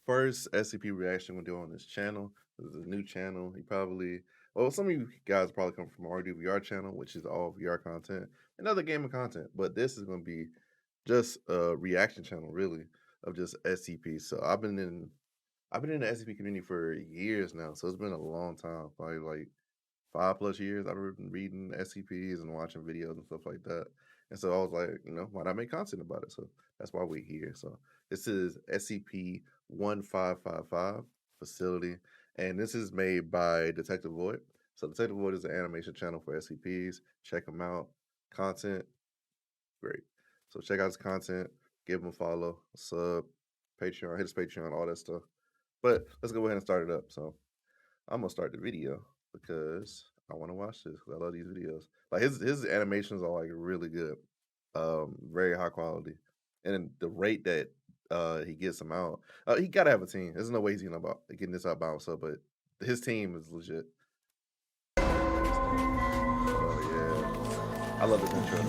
first SCP reaction we'll do on this channel. This is a new channel. Well, some of you guys probably come from Martydude VR channel, which is all VR content and other gaming content. But this is going to be just a reaction channel, really, of just SCP. So I've been in the SCP community for years now. So it's been a long time, probably like 5+ years. I've been reading SCPs and watching videos and stuff like that. And so I was like, why not make content about it? So that's why we're here. So this is SCP-1555 facility, and this is made by Detective Void. So Detective Void is an animation channel for SCPs. Check them out. Content, great. So check out his content, give him a follow, a sub, Patreon, hit his Patreon, all that stuff. But let's go ahead and start it up. So I'm gonna start the video because I want to watch this because I love these videos. Like his animations are like really good, very high quality, and the rate that he gets them out, he gotta have a team. There's no way he's getting this out by himself, but his team is legit. Oh yeah, I love this intro.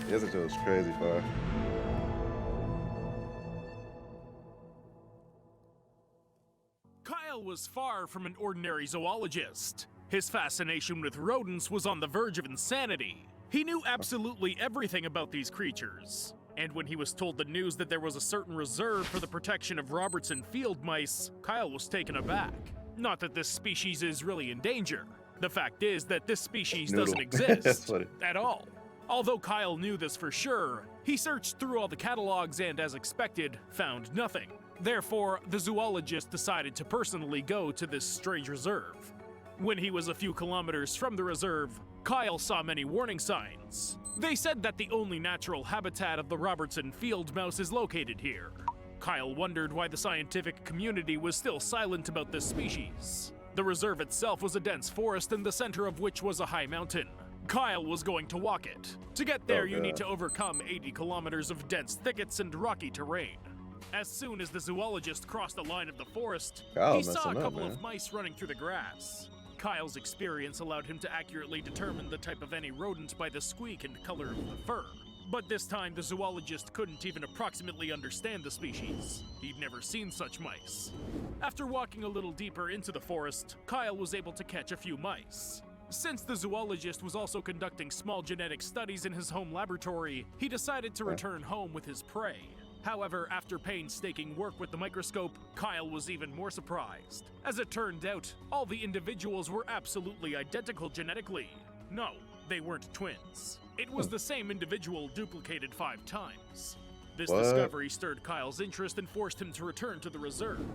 This intro is crazy far. Kyle was far from an ordinary zoologist. His fascination with rodents was on the verge of insanity. He knew absolutely everything about these creatures. And when he was told the news that there was a certain reserve for the protection of Robertson field mice, Kyle was taken aback. Not that this species is really in danger. The fact is that this species doesn't exist at all. Although Kyle knew this for sure, he searched through all the catalogs and, as expected, found nothing. Therefore, the zoologist decided to personally go to this strange reserve. When he was a few kilometers from the reserve, Kyle saw many warning signs. They said that the only natural habitat of the Robertson field mouse is located here. Kyle wondered why the scientific community was still silent about this species. The reserve itself was a dense forest in the center of which was a high mountain. Kyle was going to walk it. To get there, you need to overcome 80 kilometers of dense thickets and rocky terrain. As soon as the zoologist crossed the line of the forest, he saw a couple of mice running through the grass. Kyle's experience allowed him to accurately determine the type of any rodent by the squeak and color of the fur. But this time, the zoologist couldn't even approximately understand the species. He'd never seen such mice. After walking a little deeper into the forest, Kyle was able to catch a few mice. Since the zoologist was also conducting small genetic studies in his home laboratory, he decided to return home with his prey. However, after painstaking work with the microscope, Kyle was even more surprised. As it turned out, all the individuals were absolutely identical genetically. No, they weren't twins. It was the same individual duplicated 5 times. This discovery stirred Kyle's interest and forced him to return to the reserve.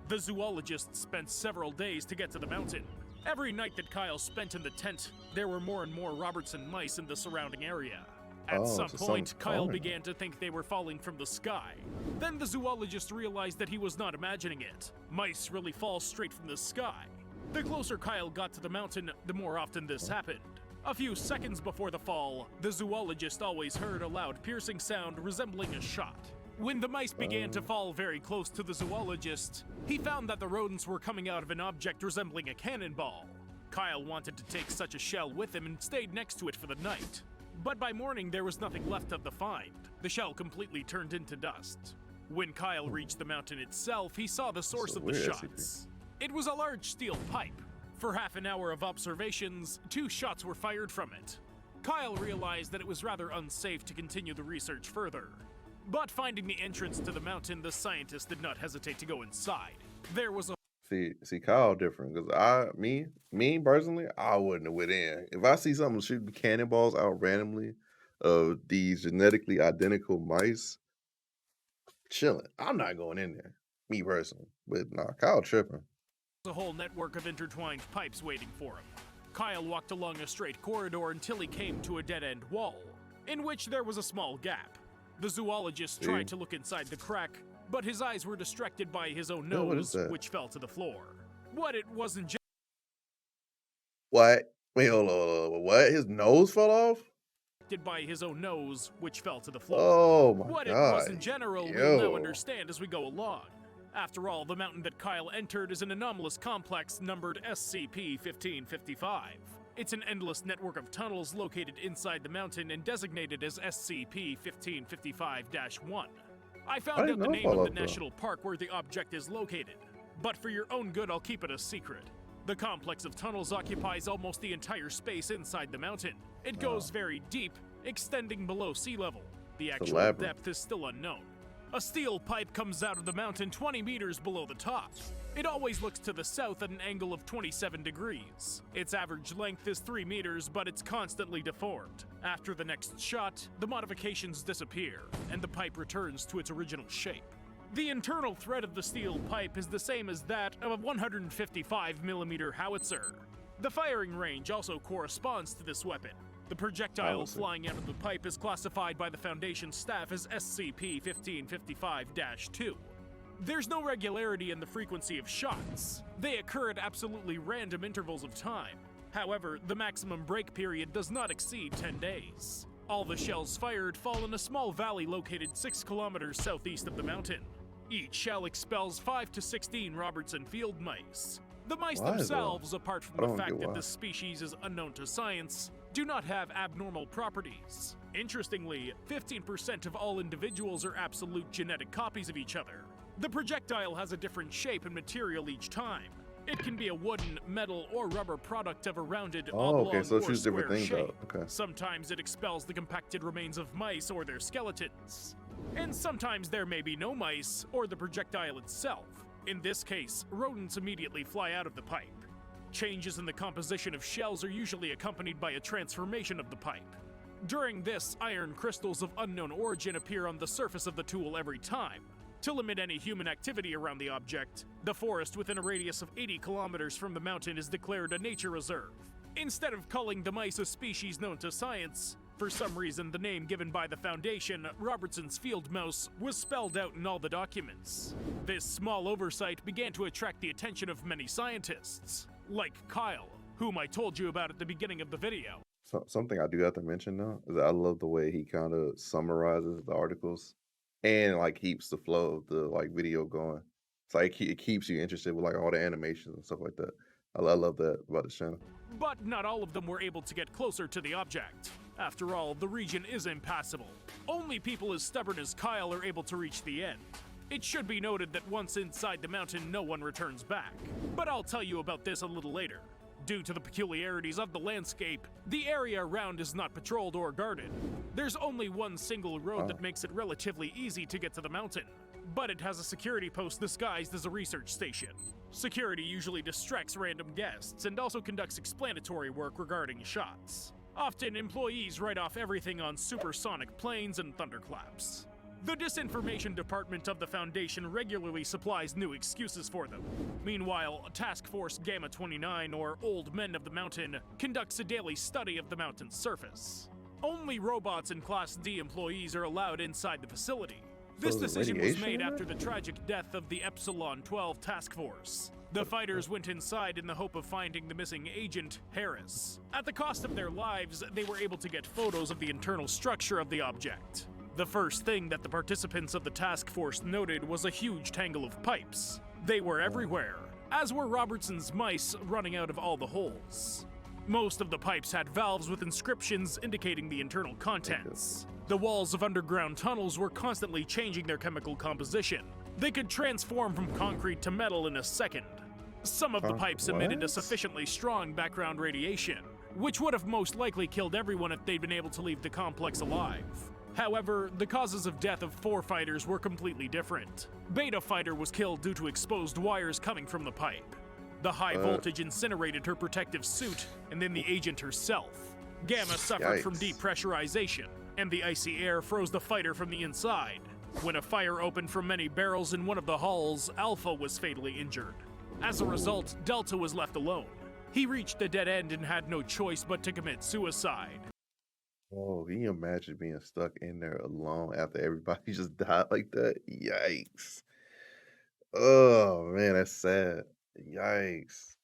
The zoologist spent several days to get to the mountain. Every night that Kyle spent in the tent, there were more and more Robertson mice in the surrounding area. At some point, Kyle began to think they were falling from the sky. Then the zoologist realized that he was not imagining it. Mice really fall straight from the sky. The closer Kyle got to the mountain, the more often this happened. A few seconds before the fall, the zoologist always heard a loud piercing sound resembling a shot. When the mice began to fall very close to the zoologist, he found that the rodents were coming out of an object resembling a cannonball. Kyle wanted to take such a shell with him and stayed next to it for the night. But by morning, there was nothing left of the find. The shell completely turned into dust. When Kyle reached the mountain itself, he saw the source of the shots. It was a large steel pipe. For half an hour of observations, 2 shots were fired from it. Kyle realized that it was rather unsafe to continue the research further. But finding the entrance to the mountain, the scientist did not hesitate to go inside. There was a See, Kyle different because me personally, I wouldn't have went in. If I see something shooting cannonballs out randomly of these genetically identical mice, chilling. I'm not going in there, me personally. But nah, Kyle tripping. A whole network of intertwined pipes waiting for him. Kyle walked along a straight corridor until he came to a dead-end wall, in which there was a small gap. The zoologist tried to look inside the crack, but his eyes were distracted by his own nose, which fell to the floor. What Wait, hold on. What? His nose fell off? By his own nose, which fell to the floor. Oh my God. What it was in general, we'll now understand as we go along. After all, the mountain that Kyle entered is an anomalous complex numbered SCP-1555. It's an endless network of tunnels located inside the mountain and designated as SCP-1555-1. I I found didn't out the know name of the Fallout though. national park where the object is located, but for your own good, I'll keep it a secret. The complex of tunnels occupies almost the entire space inside the mountain. It goes very deep, extending below sea level. The actual labyrinth. depth is still unknown. A steel pipe comes out of the mountain 20 meters below the top. It always looks to the south at an angle of 27 degrees. Its average length is 3 meters, but it's constantly deformed. After the next shot, the modifications disappear, and the pipe returns to its original shape. The internal thread of the steel pipe is the same as that of a 155mm howitzer. The firing range also corresponds to this weapon. The projectile flying out of the pipe is classified by the Foundation staff as SCP-1555-2. There's no regularity in the frequency of shots. They occur at absolutely random intervals of time. However, the maximum break period does not exceed 10 days. All the shells fired fall in a small valley located 6 kilometers southeast of the mountain. Each shell expels 5 to 16 Robertson field mice. The mice themselves, apart from the fact that this species is unknown to science, do not have abnormal properties. Interestingly, 15% of all individuals are absolute genetic copies of each other. The projectile has a different shape and material each time. It can be a wooden, metal, or rubber product of a rounded, oblong, so or choose different square things shape. out. Okay. Sometimes it expels the compacted remains of mice or their skeletons. And sometimes there may be no mice, or the projectile itself. In this case, rodents immediately fly out of the pipe. Changes in the composition of shells are usually accompanied by a transformation of the pipe. During this, iron crystals of unknown origin appear on the surface of the tool every time. To limit any human activity around the object, the forest within a radius of 80 kilometers from the mountain is declared a nature reserve. Instead of calling the mice a species known to science, for some reason the name given by the Foundation, Robertson's field mouse, was spelled out in all the documents. This small oversight began to attract the attention of many scientists, like Kyle, whom I told you about at the beginning of the video. So, something I do have to mention though is that I love the way he kind of summarizes the articles and like keeps the flow of the like video going. It's like it keeps you interested with like all the animations and stuff like that. I love that about the channel. But not all of them were able to get closer to the object. After all, the region is impassable. Only people as stubborn as Kyle are able to reach the end. It should be noted that once inside the mountain, no one returns back. But I'll tell you about this a little later. Due to the peculiarities of the landscape, the area around is not patrolled or guarded. There's only one single road that makes it relatively easy to get to the mountain, but it has a security post disguised as a research station. Security usually distracts random guests and also conducts explanatory work regarding shots. Often, employees write off everything on supersonic planes and thunderclaps. The disinformation department of the Foundation regularly supplies new excuses for them. Meanwhile, Task Force Gamma 29, or Old Men of the Mountain, conducts a daily study of the mountain's surface. Only robots and Class D employees are allowed inside the facility. This decision was made after the tragic death of the Epsilon 12 Task Force. The fighters went inside in the hope of finding the missing agent, Harris. At the cost of their lives, they were able to get photos of the internal structure of the object. The first thing that the participants of the task force noted was a huge tangle of pipes. They were everywhere, as were Robertson's mice running out of all the holes. Most of the pipes had valves with inscriptions indicating the internal contents. The walls of underground tunnels were constantly changing their chemical composition. They could transform from concrete to metal in a second. Some of the pipes emitted a sufficiently strong background radiation, which would have most likely killed everyone if they'd been able to leave the complex alive. However, the causes of death of 4 fighters were completely different. Beta Fighter was killed due to exposed wires coming from the pipe. The high voltage incinerated her protective suit, and then the agent herself. Gamma suffered from depressurization, and the icy air froze the fighter from the inside. When a fire opened from many barrels in one of the halls, Alpha was fatally injured. As a result, Delta was left alone. He reached a dead end and had no choice but to commit suicide. Oh, can you imagine being stuck in there alone after everybody just died like that? Yikes. Oh, man, that's sad. Yikes.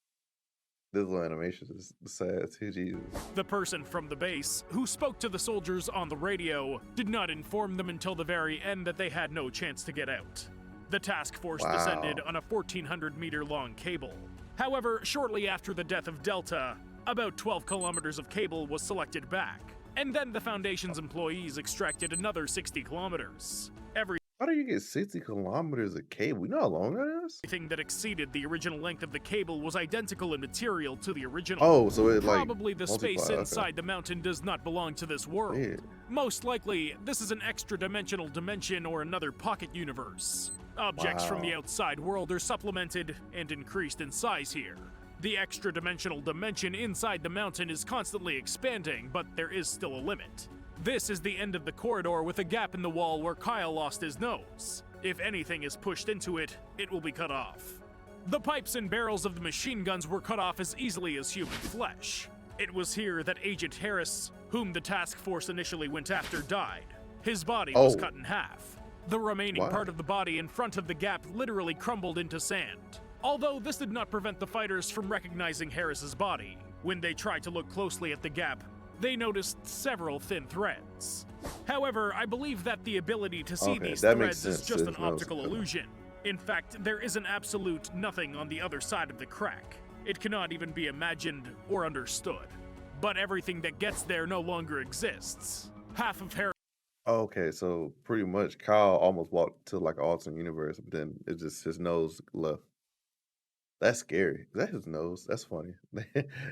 This little animation is sad too, Jesus. The person from the base, who spoke to the soldiers on the radio, did not inform them until the very end that they had no chance to get out. The task force descended on a 1,400-meter-long cable. However, shortly after the death of Delta, about 12 kilometers of cable was selected back. And then the Foundation's employees extracted another 60 kilometers. Every How do you get 60 kilometers of cable? You know how long that is? Everything that exceeded the original length of the cable was identical in material to the original. Oh, so it like Probably the multiply. space Okay. inside the mountain does not belong to this world. Yeah. Most likely, this is an extra-dimensional dimension or another pocket universe. Objects from the Wow. outside world are supplemented and increased in size here. The extra-dimensional dimension inside the mountain is constantly expanding, but there is still a limit. This is the end of the corridor with a gap in the wall where Kyle lost his nose. If anything is pushed into it, it will be cut off. The pipes and barrels of the machine guns were cut off as easily as human flesh. It was here that Agent Harris, whom the task force initially went after, died. His body was Oh, cut in half. The remaining why? part of the body in front of the gap literally crumbled into sand. Although this did not prevent the fighters from recognizing Harris's body. When they tried to look closely at the gap, they noticed several thin threads. However, I believe that the ability to see Okay, these that makes threads is sense. just an There's no optical illusion. In fact, there is an absolute nothing on the other side of the crack. It cannot even be imagined or understood. But everything that gets there no longer exists. Half of Harris' Okay, so pretty much Kyle almost walked to like an alternate universe, but then it just his nose left. That's scary. Is that his nose? That's funny.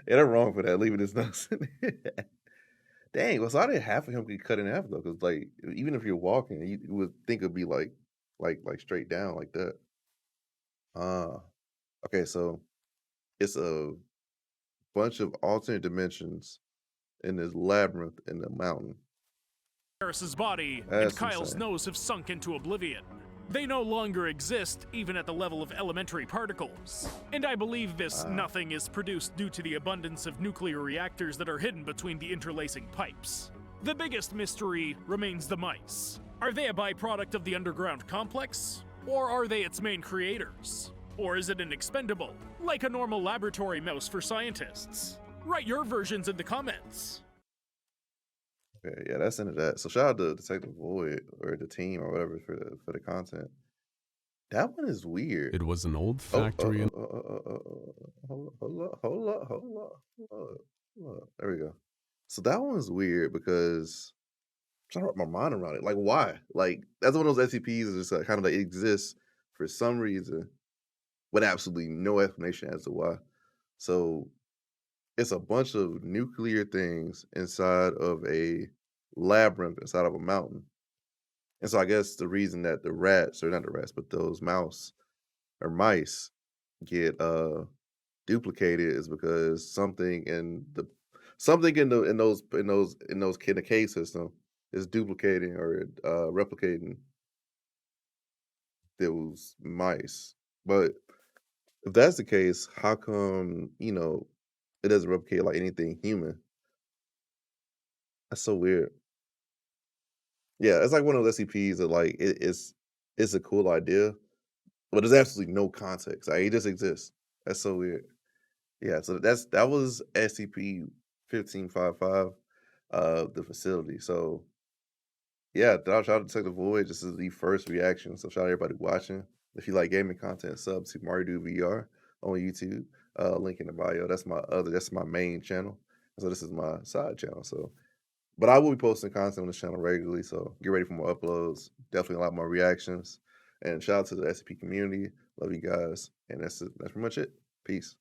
They're wrong for that, leaving his nose in there. Dang, well, so I did half of him get cut in half though, because like even if you're walking, you would think it'd be like straight down like that. Ah, okay, so it's a bunch of alternate dimensions in this labyrinth in the mountain. body and That's Kyle's insane. nose have sunk into oblivion. They no longer exist even at the level of elementary particles. And I believe this Wow. nothing is produced due to the abundance of nuclear reactors that are hidden between the interlacing pipes. The biggest mystery remains the mice. Are they a byproduct of the underground complex? Or are they its main creators? Or is it an expendable, like a normal laboratory mouse for scientists? Write your versions in the comments. Okay, yeah, that's into that. So shout out to Detective Void or the team or whatever for the content. That one is weird. It was an old Oh, factory in hold up, hold up, hold up, hold up, hold up, hold up. There we go. So that one's weird because I'm trying to wrap my mind around it. Like, why? Like, that's one of those SCPs that just like, kind of like exists for some reason with absolutely no explanation as to why. So it's a bunch of nuclear things inside of a labyrinth inside of a mountain. And so I guess the reason that the rats, or not the rats, but those mouse or mice get duplicated is because something in the cave system is duplicating or replicating those mice. But if that's the case, how come, it doesn't replicate like anything human? That's so weird. Yeah, it's like one of those SCPs that like it's a cool idea, but there's absolutely no context. Like it just exists. That's so weird. Yeah, so that was SCP-1555, the facility. So yeah, shout out to Detective Void. This is the first reaction. So shout out everybody watching. If you like gaming content, sub to Martydude VR on YouTube. Link in the bio. That's my main channel. So this is my side channel. So but I will be posting content on this channel regularly, so get ready for more uploads. Definitely a lot more reactions. And shout out to the SCP community. Love you guys. And that's pretty much it. Peace.